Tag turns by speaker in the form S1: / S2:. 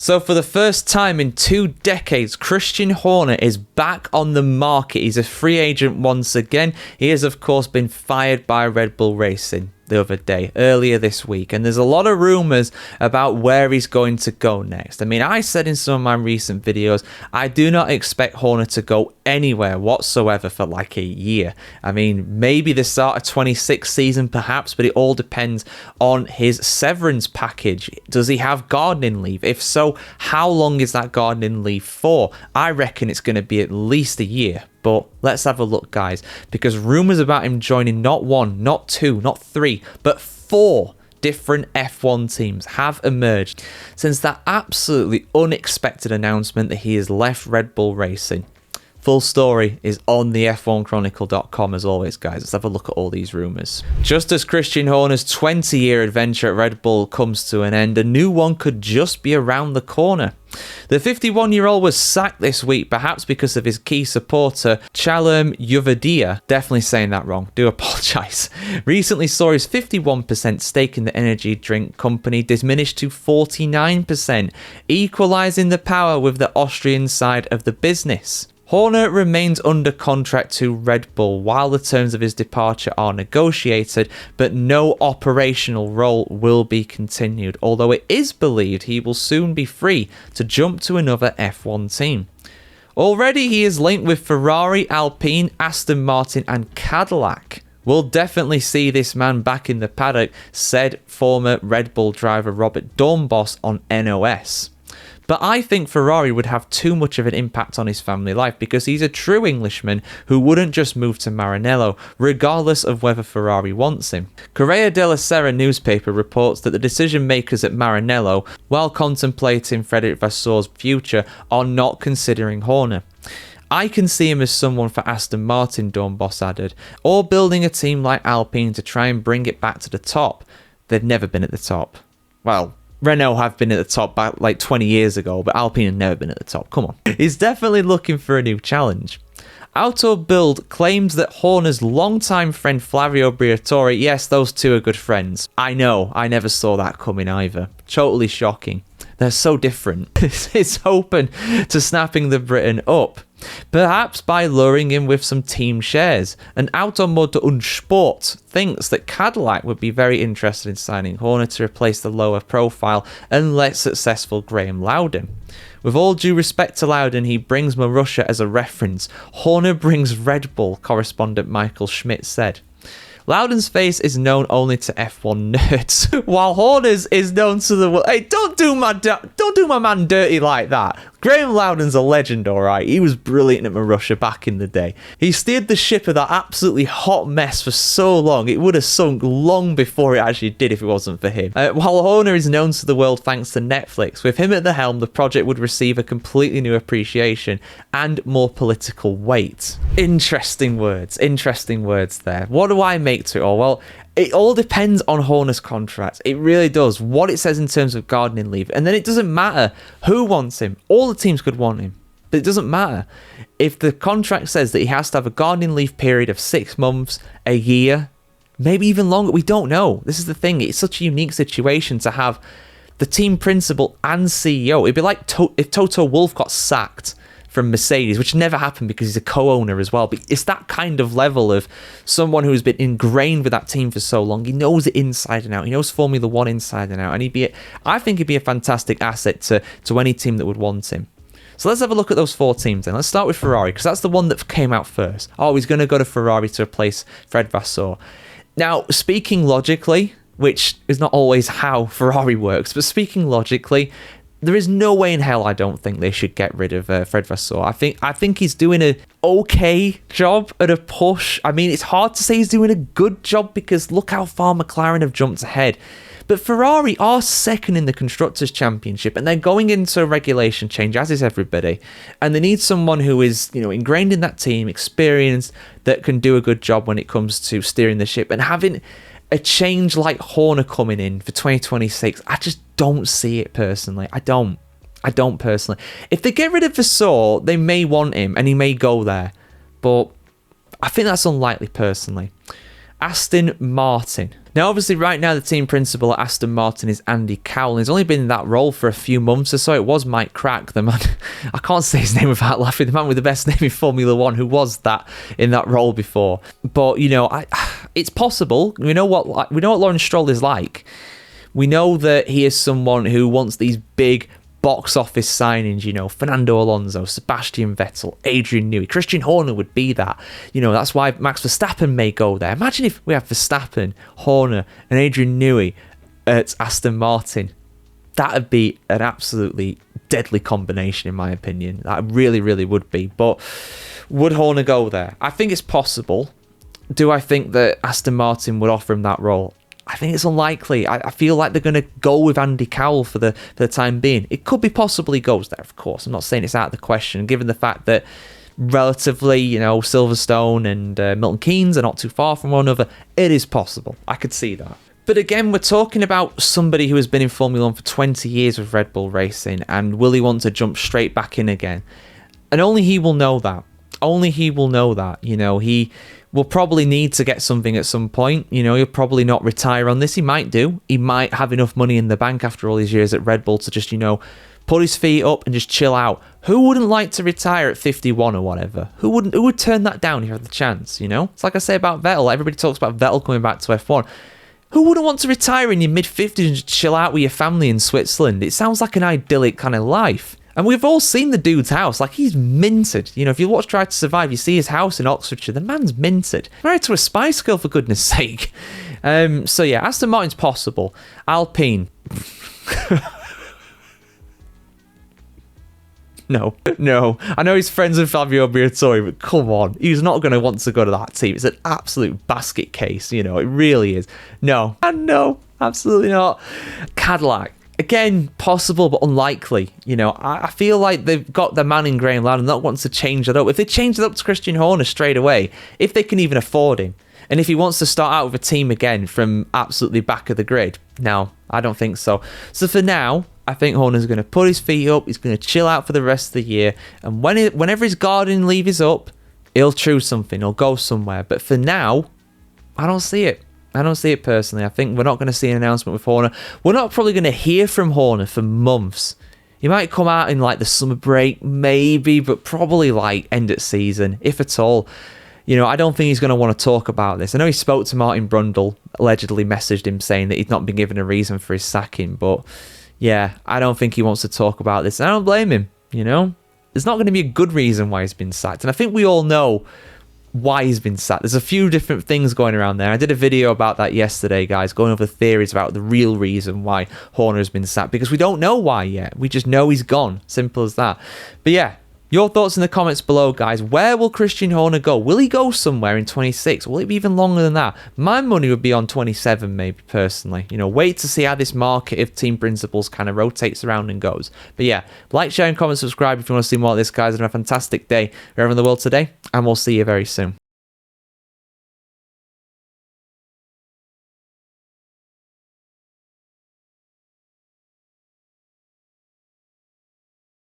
S1: So for the first time in 2 decades, Christian Horner is back on the market. He's a free agent once again. He has, of course, been fired by Red Bull Racing the other day, earlier this week, and there's a lot of rumours about where he's going to go next. I mean, I said in some of my recent videos, I do not expect Horner to go anywhere whatsoever for like a year. I mean, maybe the start of 26 season perhaps, but it all depends on his severance package. Does he have gardening leave? If so, how long is that gardening leave for? I reckon it's going to be at least a year. But let's have a look, guys, because rumours about him joining not 1, not 2, not 3, but 4 different F1 teams have emerged since that absolutely unexpected announcement that he has left Red Bull Racing. Full story is on the F1chronicle.com as always, guys. Let's have a look at all these rumours. Just as Christian Horner's 20-year adventure at Red Bull comes to an end, a new one could just be around the corner. The 51-year-old was sacked this week, perhaps because of his key supporter, Chalem Yuvadia, definitely saying that wrong, do apologise, recently saw his 51% stake in the energy drink company diminish to 49%, equalising the power with the Austrian side of the business. Horner remains under contract to Red Bull while the terms of his departure are negotiated, but no operational role will be continued, although it is believed he will soon be free to jump to another F1 team. Already he is linked with Ferrari, Alpine, Aston Martin and Cadillac. We'll definitely see this man back in the paddock, said former Red Bull driver Robert Dornbos on NOS. But I think Ferrari would have too much of an impact on his family life because he's a true Englishman who wouldn't just move to Maranello, regardless of whether Ferrari wants him. Corriere della Sera newspaper reports that the decision makers at Maranello, while contemplating Frederic Vasseur's future, are not considering Horner. I can see him as someone for Aston Martin, Dornbos added, or building a team like Alpine to try and bring it back to the top. They've never been at the top. Well, Renault have been at the top back like 20 years ago, but Alpine have never been at the top. Come on. He's definitely looking for a new challenge. Auto Build claims that Horner's longtime friend Flavio Briatore, yes, those two are good friends. I know, I never saw that coming either. Totally shocking. They're so different. It's open to snapping the Briton up. Perhaps by luring him with some team shares. And Automotor und Sport thinks that Cadillac would be very interested in signing Horner to replace the lower profile and less successful Graham Loudon. With all due respect to Loudon, he brings Marussia as a reference. Horner brings Red Bull, correspondent Michael Schmidt said. Loudon's face is known only to F1 nerds, while Horner's is known to the world. Hey, don't do my man dirty like that. Graham Loudon's a legend, alright. He was brilliant at Marussia back in the day. He steered the ship of that absolutely hot mess for so long, it would have sunk long before it actually did if it wasn't for him. While Horner is known to the world thanks to Netflix, with him at the helm, the project would receive a completely new appreciation and more political weight. Interesting words there. What do I make to it all? Well, it all depends on Horner's contract. It really does. What it says in terms of gardening leave. And then it doesn't matter who wants him. All the teams could want him. But it doesn't matter. If the contract says that he has to have a gardening leave period of 6 months, a year, maybe even longer, we don't know. This is the thing. It's such a unique situation to have the team principal and CEO. It'd be like if Toto Wolff got sacked from Mercedes, which never happened because he's a co-owner as well. But it's that kind of level of someone who's been ingrained with that team for so long. He knows it inside and out. He knows Formula One inside and out. And I think he'd be a fantastic asset to any team that would want him. So let's have a look at those 4 teams then. Let's start with Ferrari, because that's the one that came out first. Oh, he's going to go to Ferrari to replace Fred Vasseur. Now, speaking logically, which is not always how Ferrari works, but speaking logically, there is no way in hell I don't think they should get rid of Fred Vasseur. I think he's doing an okay job at a push. I mean, it's hard to say he's doing a good job because look how far McLaren have jumped ahead. But Ferrari are second in the Constructors' Championship and they're going into a regulation change, as is everybody. And they need someone who is, ingrained in that team, experienced, that can do a good job when it comes to steering the ship. And having a change like Horner coming in for 2026, I just don't see it personally. I don't personally. If they get rid of Vasseur, they may want him and he may go there. But I think that's unlikely personally. Aston Martin. Now, obviously, right now, the team principal at Aston Martin is Andy Cowell. He's only been in that role for a few months or so. It was Mike Crack, the man. I can't say his name without laughing. The man with the best name in Formula One, who was that in that role before. But, you know, it's possible. We know what Lawrence Stroll is like. We know that he is someone who wants these big box office signings, you know, Fernando Alonso, Sebastian Vettel, Adrian Newey. Christian Horner would be that. You know, that's why Max Verstappen may go there. Imagine if we have Verstappen, Horner, and Adrian Newey at Aston Martin. That would be an absolutely deadly combination, in my opinion. That really, really would be. But would Horner go there? I think it's possible. Do I think that Aston Martin would offer him that role? I think it's unlikely. I feel like they're going to go with Andy Cowell for the time being. It could be possible he goes there, of course. I'm not saying it's out of the question, given the fact that relatively, you know, Silverstone and Milton Keynes are not too far from one another. It is possible. I could see that. But again, we're talking about somebody who has been in Formula 1 for 20 years with Red Bull Racing, and will he want to jump straight back in again? And only he will know that. Only he will know that. You know, he will probably need to get something at some point. You know, he'll probably not retire on this. He might do. He might have enough money in the bank after all these years at Red Bull to just, you know, put his feet up and just chill out. Who wouldn't like to retire at 51 or whatever? Who would turn that down if you had the chance, you know? It's like I say about Vettel. Everybody talks about Vettel coming back to F1. Who wouldn't want to retire in your mid-50s and just chill out with your family in Switzerland? It sounds like an idyllic kind of life. And we've all seen the dude's house. Like, he's minted. You know, if you watch Drive to Survive, you see his house in Oxfordshire. The man's minted. Married to a Spice Girl, for goodness sake. So, yeah, Aston Martin's possible. Alpine. No. I know he's friends with Fabio Briatore, but come on. He's not going to want to go to that team. It's an absolute basket case, you know. It really is. No, absolutely not. Cadillac. Again, possible, but unlikely. You know, I feel like they've got the man in Graham Land and not wants to change it up. If they change it up to Christian Horner straight away, if they can even afford him, and if he wants to start out with a team again from absolutely back of the grid, no, I don't think so. So for now, I think Horner's going to put his feet up. He's going to chill out for the rest of the year. And whenever his garden leave is up, he'll choose something. He'll go somewhere. But for now, I don't see it. I don't see it personally. I think we're not going to see an announcement with Horner. We're not probably going to hear from Horner for months. He might come out in like the summer break, maybe, but probably like end of season, if at all. You know, I don't think he's going to want to talk about this. I know he spoke to Martin Brundle, allegedly messaged him saying that he'd not been given a reason for his sacking. But yeah, I don't think he wants to talk about this. And I don't blame him, you know. There's not going to be a good reason why he's been sacked. And I think we all know why he's been sacked. There's a few different things going around there. I did a video about that yesterday, guys, going over theories about the real reason why Horner has been sacked, because we don't know why yet. We just know he's gone. Simple as that. But yeah, your thoughts in the comments below, guys. Where will Christian Horner go? Will he go somewhere in 26? Will it be even longer than that? My money would be on 27, maybe, personally. You know, wait to see how this market of team principals kind of rotates around and goes. But yeah, like, share, and comment, subscribe if you want to see more of this, guys. And have a fantastic day wherever in the world today, and we'll see you very soon.